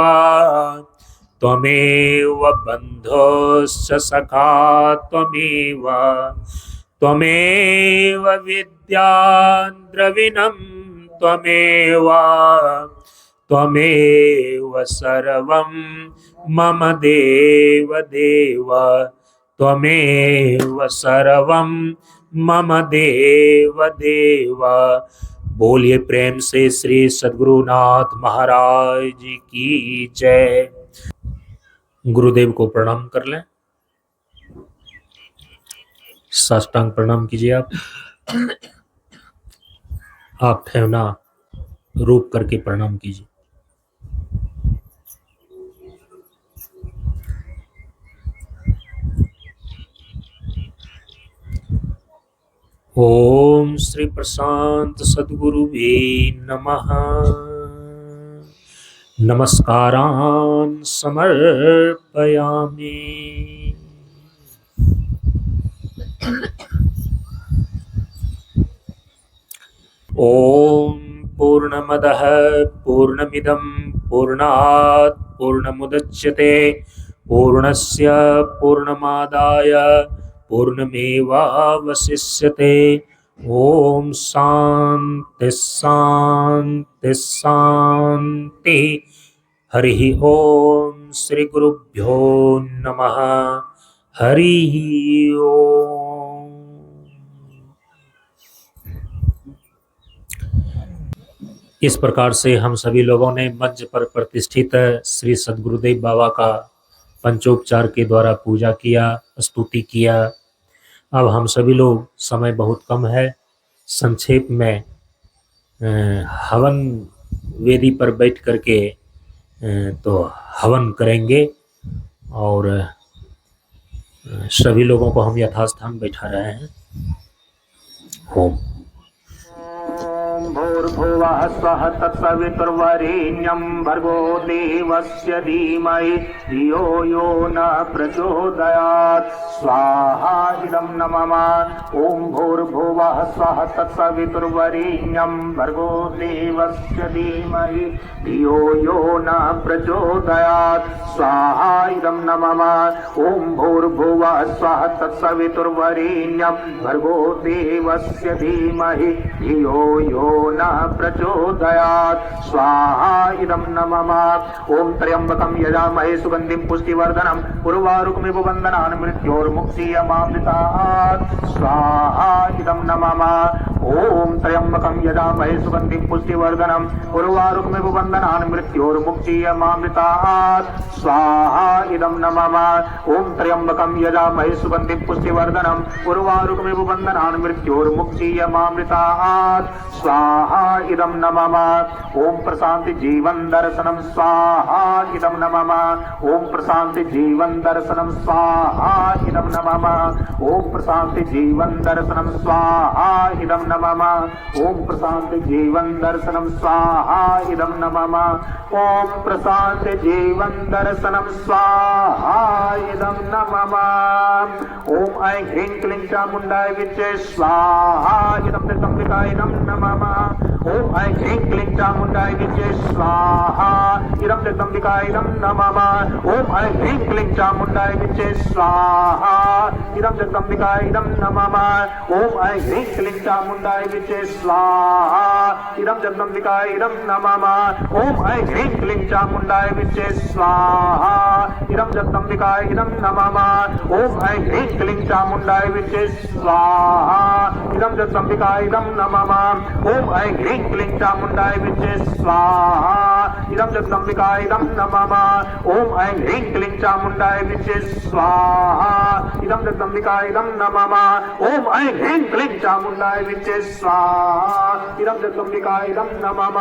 त्वमेव बन्धुश्च सखा त्वमेव त्वमेव विद्या द्रविणं त्वमेव त्वमेव सर्वं मम देव देव त्वमेव सर्वं मम देव देव। बोलिए प्रेम से श्री सद्गुरुनाथ महाराज जी की जय। गुरुदेव को प्रणाम कर लें। साष्टांग प्रणाम कीजिए। आप ठेवना रूप करके प्रणाम कीजिए। ओम श्री प्रशांत सद्गुरुवे नमः। नमस्कारान् समर्पयामि। ओम पूर्णमदः पूर्णमिदं पूर्णात् पूर्णमुदच्यते पूर्णस्य पूर्णमादाय पूर्णमेवावशिष्यते। ओम शांति शांति शांति। हरि ओम श्री गुरुभ्यो नमः। हरि ओम। इस प्रकार से हम सभी लोगों ने मंच पर प्रतिष्ठित श्री सद्गुरुदेव बाबा का पंचोपचार के द्वारा पूजा किया, स्तुति किया। अब हम सभी लोग, समय बहुत कम है, संक्षेप में हवन वेदी पर बैठ करके तो हवन करेंगे और सभी लोगों को हम यथास्थान बैठा रहे हैं। ओम भूर्भुवः स्वः तत्सवितुर्वरेण्यं भर्गो देवस्य धीमहि धियो यो न प्रचोदयात्। स्वाहा इदं न मम। ॐ भूर्भुवः स्वः तत्सवितुर्वरेण्यं भर्गो देवस्य धीमहि धियो यो न प्रचोदयात्। स्वाहा इदं न मम। ॐ भूर्भुवः स्वः तत्सवितुर्वरेण्यं भर्गो देवस्य धीमहि धियो यो न प्रचोदयात्। स्वाहा इदं न मम। ओम त्र्यंबकं यजामहे सुगंधिं पुष्टिवर्धनम् उर्वारुकमिव बन्धनान् मृत्योर्मुक्षीयमामृतात्। स्वाहा इदं न मम। ओम त्र्यंबकं यजामहे सुगंधिं पुष्टिवर्धनम् उर्वारुकमिव बन्धनान् मृत्योर्मुक्षीयमामृतात्। स्वाहा इदं न मम। ओम त्र्यंबकं यजामहे सुगंधिं पुष्टिवर्धनम् उर्वारुकमिव बन्धनान् मृत्योर्मुक्षीयमामृतात्। स्वाहा इदं न मम। ओम प्रशांति जीवन दर्शनम स्वाहा इदं न मम। ओम प्रशांति जीवन दर्शनम स्वाहा इदं न मम। ओम प्रशांति जीवन दर्शनम स्वाहा इदं न मम। ओम प्रशांति जीवन दर्शनम स्वाहा इदं न मम। ओम प्रशांति जीवन दर्शनम स्वाहा इदं न मम। ओम ऐं ह्रीं क्लीं चामुण्डाय विद्ये स्वाहा इदं त्रिकम्बिकाय नमः। ओम ऐं ह्रीं क्लीं चामुण्डाय विद्ये स्वाहा इदं जगदम्बिकायै नमः ओम ऐं ह्रीं क्लीं चामुण्डाय विद्ये स्वाहा इदं जगदम्बिकायै नमः ओम ऐं ह्रीं क्लीं चामुण्डाय विद्ये स्वाहा इदं जगदम्बिकायै नमः ओम ऐं ह्रीं क्लीं चामुण्डाय विद्ये स्वाहा इदं जगदम्बिकायै नमः ओम ऐं ह्रीं क्लीं चामुण्डाय विद्ये स्वाहा इदं जगदम्बिकायै नमः ओम ऐं ह्रीं क्लीं चामुण्डाय विद्ये स्वाहा इदं जगदम्बिकायै नमः ओम ऐं ह्रीं क्लीं चामुण्डाय विद्ये स्वाहा इदं जगदम्बिकायै नमः ओम ऐं ह्रीं क्लीं चामुण्डाय विद्ये स्वाहा इदं जगदम्बिकायै नमः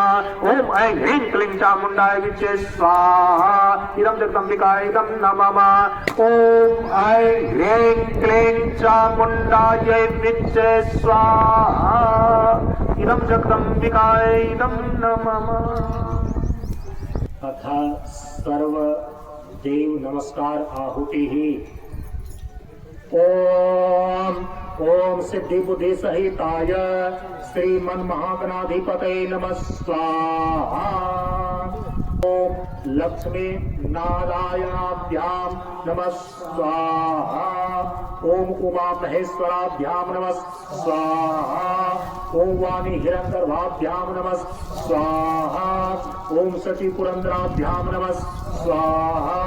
ओम ऐं ह्रीं क्लीं चामुण्डाय विद्ये स्वाहा इदं जगदम्बिकायै नमः ओम ऐं ह्रीं क्लीं चामुण्डाय विद्ये स्वाहा इदं जगदम्बिकायै नमः अथ सर्व देव नमस्कार आहुति ही ओम सिद्धि बुद्धि सहिताय श्रीमन महागणाधिपतये नमः स्वाहा ओम लक्ष्मी नारायणाभ्यां नमः स्वाहा ओम उमा महेश्वराभ्यां नमः स्वाहा ओम वाणी हिरण्यगर्भाभ्यां नमः स्वाहा ओम सची पुरंदराभ्यां नमः स्वाहा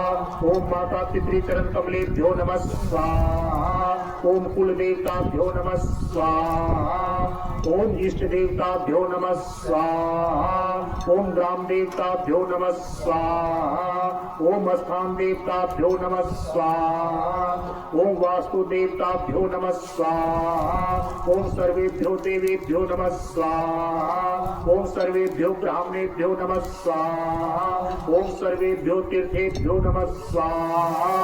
ओम माता पितृचरण कमलेभ्यो नमः स्वाहा ओम कुल देवताभ्यो नमः स्वाहा ओम इष्ट देवताभ्यो नमः स्वाहा ओम ग्राम देवताभ्यो नमः स्वाहा ओम स्थान देवताभ्यो नमः स्वाहा ओम वास्तु देवताभ्यो नमः स्वाहा ओम सर्वेभ्यो देवेभ्यो नमः स्वाहा ओम सर्वेभ्यो ब्राह्मणेभ्यो नमः स्वाहा ओम सर्वेभ्यो तीर्थेभ्यो नमः स्वाहा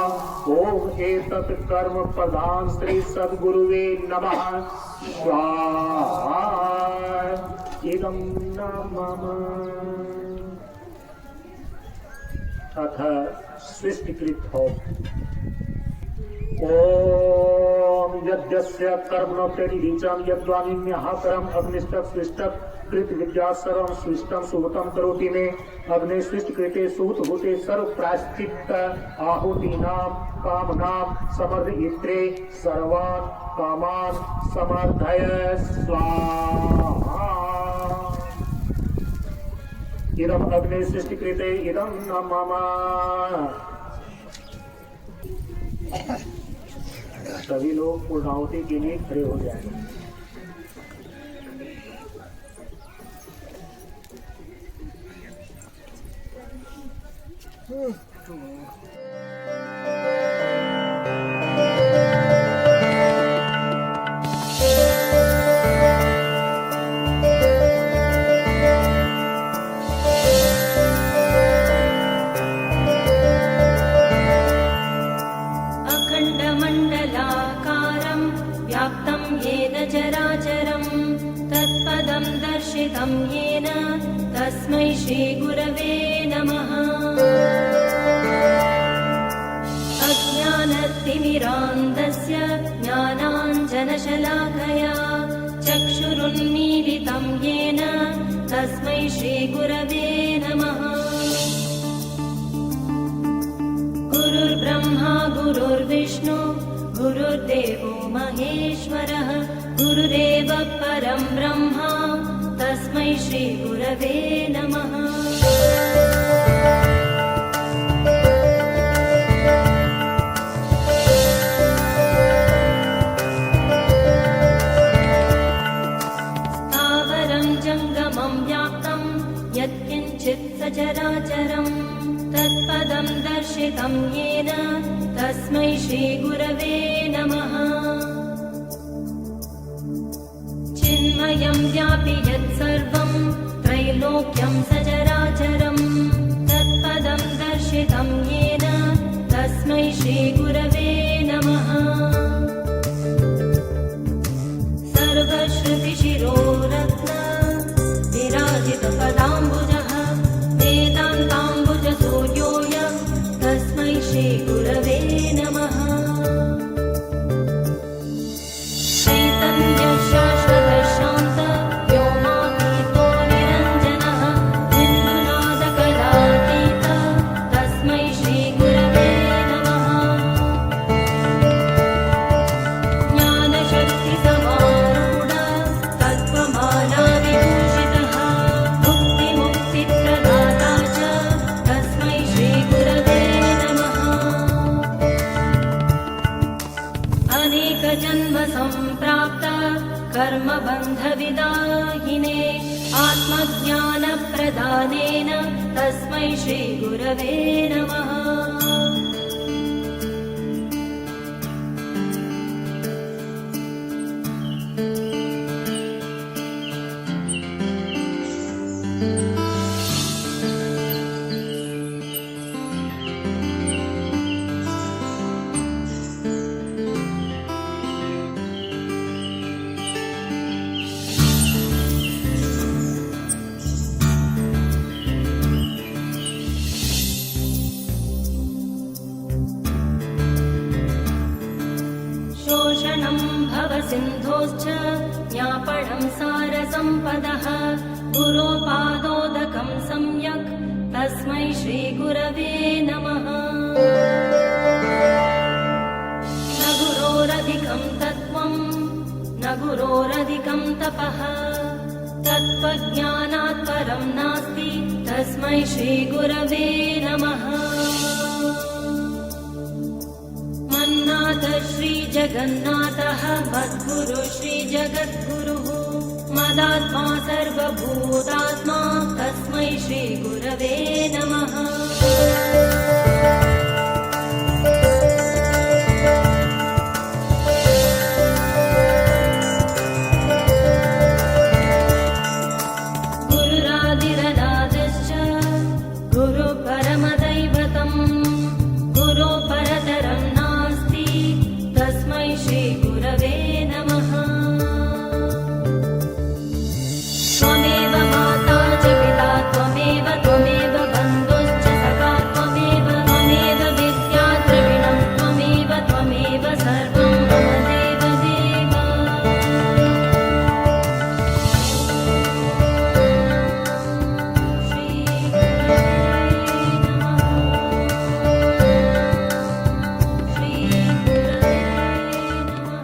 ओम एतत् कर्म प्रधान श्री सद्गुरुवे नमः स्वाहा इदं नमः अथ सृष्टिकृत हो ओम यद्यस्य कर्मणो प्रतिदीचं यद्वानिन्यः परम अग्निष्टक सृष्टक कृत विद्या सर्वं सृष्टं सुहृतं करोति मे अग्ने सृष्टि कृते सुहृत होते सर्व प्रायश्चित्त आहुतीनां कामनां समर्पयित्रे सर्वान् कामान् समर्थय स्वाहा इदम अग्नि सृष्टि कृते इदम नमः सभी लोग पूर्णाहुति के लिए खड़े हो जाएंगे। अखण्डमण्डलाकारं व्याप्तं येन चराचरं तत्पदं दर्शितं येन तस्मै श्रीगुरवे नमः अज्ञानतिमिरान्धस्य ज्ञानाञ्जनशलाकया चक्षुरुन्मीलितं येन तस्मै श्रीगुरवे नमः गुरुर्ब्रह्मा गुरुर्विष्णु गुरुर्देवो महेश्वरः गुरुदेवः परं ब्रह्म तस्मै श्रीगुरवे नमः स्थावरं जङ्गमं व्याप्तं यत्किञ्चित् सचराचरं तत्पदं दर्शितं येन तस्मै श्रीगुरवे नमः चिन्मयं व्यापि यत्सर्वं त्रैलोक्यं सचराचरं तत्पदं दर्शितं येन तस्मै श्रीगुरवे नमः सर्वश्रुतिशिरोरत्न विराजितपदाम्बुजः वेदान्ताम्बुजसूर्योऽयं तस्मै श्रीगुरवे नमः चैतन्यशाश्वतशान्त व्योमातीतो कर्मबन्धविदाहिने आत्मज्ञानप्रदानेन तस्मै श्रीगुरवे नमः। शोषणं भवसिन्धोश्च ज्ञापनं सारसम्पदः गुरोपादोदकं सम्यक् तस्मै श्रीगुरवे नमः। न गुरोरधिकं तत्त्वं न गुरोरधिकं तपः तत्त्वज्ञानात् परं नास्ति तस्मै श्रीगुरवे नमः। मन्नाथ श्रीजगन्नाथः मद्गुरु श्रीजगद्गुरुः मदात्मा सर्वभूतात्मा तस्मै श्रीगुरवे नमः। गुरुरादिरनादश्च गुरुपरमदैवतम् गुरो परतरं नास्ति तस्मै श्रीगुरवे नमः। त्वमेव माता च पिता त्वमेव त्वमेव बन्धुश्च सखा त्वमेव त्वमेव विद्या द्रविणं त्वमेव त्वमेव सर्वं मम देवदेव। श्रीगुरवे नमः। श्रीगुरवे नमः।